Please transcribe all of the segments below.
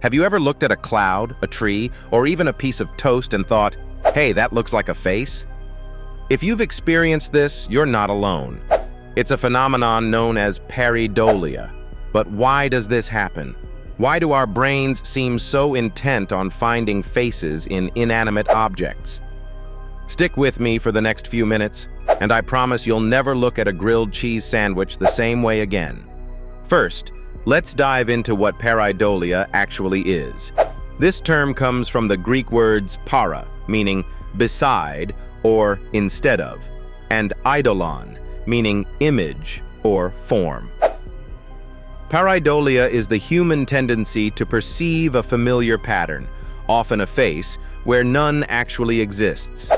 Have you ever looked at a cloud, a tree, or even a piece of toast and thought, hey, that looks like a face? If you've experienced this, you're not alone. It's a phenomenon known as pareidolia. But why does this happen? Why do our brains seem so intent on finding faces in inanimate objects? Stick with me for the next few minutes, and I promise you'll never look at a grilled cheese sandwich the same way again. First, let's dive into what pareidolia actually is. This term comes from the Greek words para, meaning beside or instead of, and eidolon, meaning image or form. Pareidolia is the human tendency to perceive a familiar pattern, often a face, where none actually exists.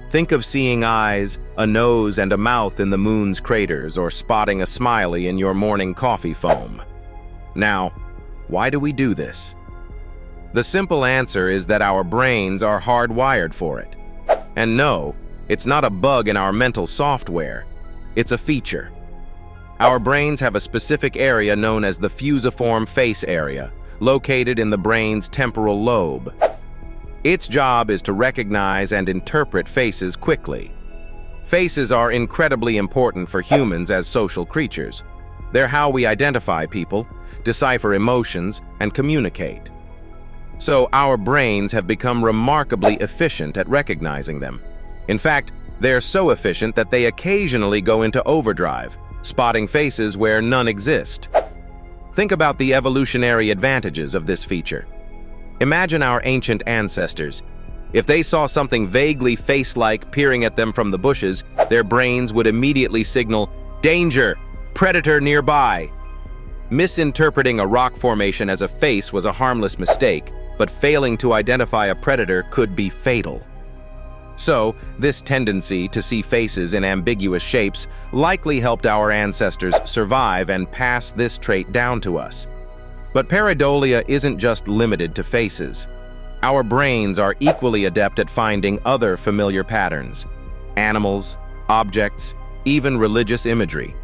Think of seeing eyes, a nose, and a mouth in the moon's craters, or spotting a smiley in your morning coffee foam. Now, why do we do this? The simple answer is that our brains are hardwired for it. And no, it's not a bug in our mental software. It's a feature. Our brains have a specific area known as the fusiform face area, located in the brain's temporal lobe. Its job is to recognize and interpret faces quickly. Faces are incredibly important for humans as social creatures. They're how we identify people, decipher emotions, and communicate. So our brains have become remarkably efficient at recognizing them. In fact, they're so efficient that they occasionally go into overdrive, spotting faces where none exist. Think about the evolutionary advantages of this feature. Imagine our ancient ancestors. If they saw something vaguely face-like peering at them from the bushes, their brains would immediately signal, "Danger! Predator nearby!" Misinterpreting a rock formation as a face was a harmless mistake, but failing to identify a predator could be fatal. So, this tendency to see faces in ambiguous shapes likely helped our ancestors survive and pass this trait down to us. But pareidolia isn't just limited to faces. Our brains are equally adept at finding other familiar patterns: animals, objects, even religious imagery.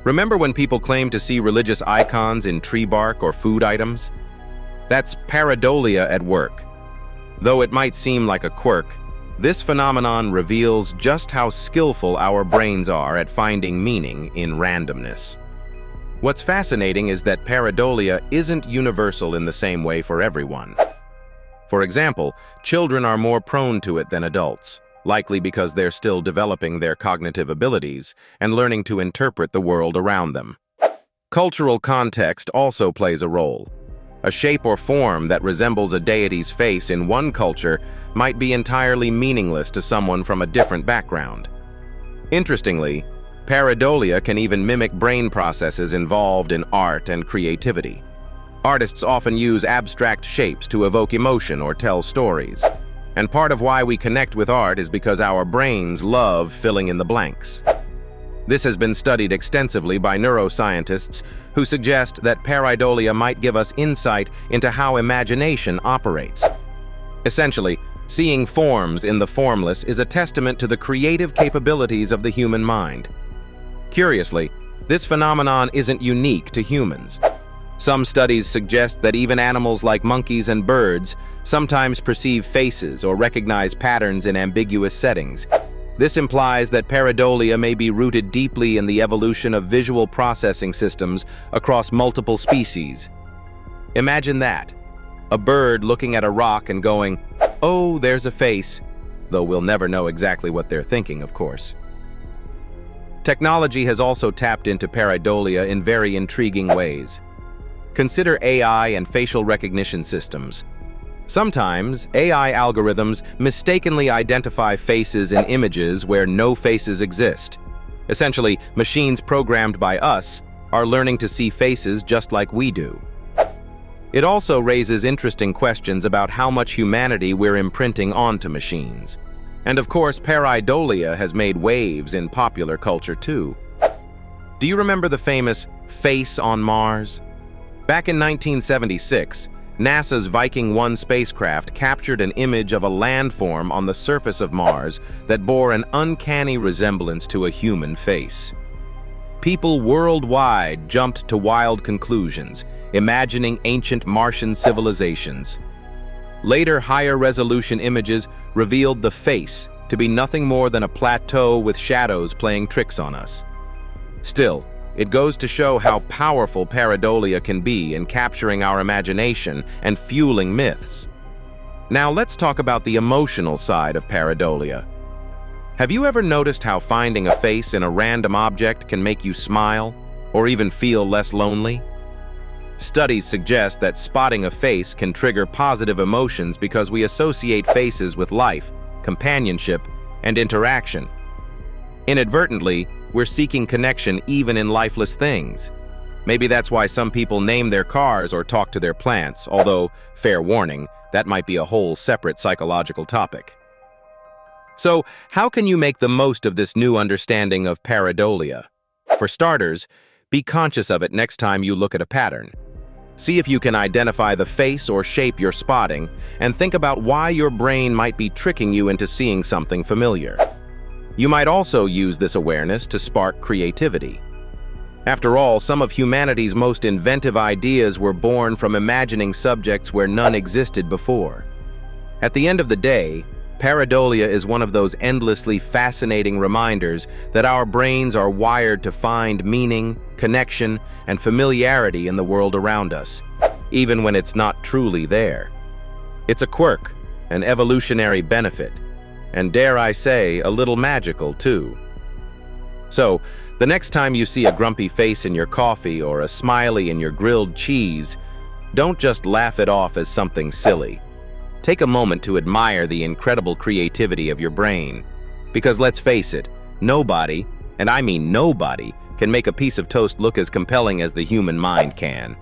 Remember when people claim to see religious icons in tree bark or food items? That's pareidolia at work. Though it might seem like a quirk, this phenomenon reveals just how skillful our brains are at finding meaning in randomness. What's fascinating is that pareidolia isn't universal in the same way for everyone. For example, children are more prone to it than adults, likely because they're still developing their cognitive abilities and learning to interpret the world around them. Cultural context also plays a role. A shape or form that resembles a deity's face in one culture might be entirely meaningless to someone from a different background. Interestingly, pareidolia can even mimic brain processes involved in art and creativity. Artists often use abstract shapes to evoke emotion or tell stories. And part of why we connect with art is because our brains love filling in the blanks. This has been studied extensively by neuroscientists who suggest that pareidolia might give us insight into how imagination operates. Essentially, seeing forms in the formless is a testament to the creative capabilities of the human mind. Curiously, this phenomenon isn't unique to humans. Some studies suggest that even animals like monkeys and birds sometimes perceive faces or recognize patterns in ambiguous settings. This implies that pareidolia may be rooted deeply in the evolution of visual processing systems across multiple species. Imagine that, a bird looking at a rock and going, "Oh, there's a face," though we'll never know exactly what they're thinking, of course. Technology has also tapped into pareidolia in very intriguing ways. Consider AI and facial recognition systems. Sometimes, AI algorithms mistakenly identify faces in images where no faces exist. Essentially, machines programmed by us are learning to see faces just like we do. It also raises interesting questions about how much humanity we're imprinting onto machines. And of course, pareidolia has made waves in popular culture too. Do you remember the famous face on Mars? Back in 1976, NASA's Viking 1 spacecraft captured an image of a landform on the surface of Mars that bore an uncanny resemblance to a human face. people worldwide jumped to wild conclusions, imagining ancient Martian civilizations. Later, higher-resolution images revealed the face to be nothing more than a plateau with shadows playing tricks on us. Still, it goes to show how powerful pareidolia can be in capturing our imagination and fueling myths. Now let's talk about the emotional side of pareidolia. Have you ever noticed how finding a face in a random object can make you smile, or even feel less lonely? Studies suggest that spotting a face can trigger positive emotions because we associate faces with life, companionship, and interaction. Inadvertently, we're seeking connection even in lifeless things. Maybe that's why some people name their cars or talk to their plants, although, fair warning, that might be a whole separate psychological topic. So, how can you make the most of this new understanding of pareidolia? For starters, be conscious of it next time you look at a pattern. See if you can identify the face or shape you're spotting, and think about why your brain might be tricking you into seeing something familiar. You might also use this awareness to spark creativity. After all, some of humanity's most inventive ideas were born from imagining subjects where none existed before. At the end of the day, pareidolia is one of those endlessly fascinating reminders that our brains are wired to find meaning, connection, and familiarity in the world around us, even when it's not truly there. It's a quirk, an evolutionary benefit, and dare I say, a little magical too. So, the next time you see a grumpy face in your coffee or a smiley in your grilled cheese, don't just laugh it off as something silly. Take a moment to admire the incredible creativity of your brain. Because let's face it, nobody, and I mean nobody, can make a piece of toast look as compelling as the human mind can.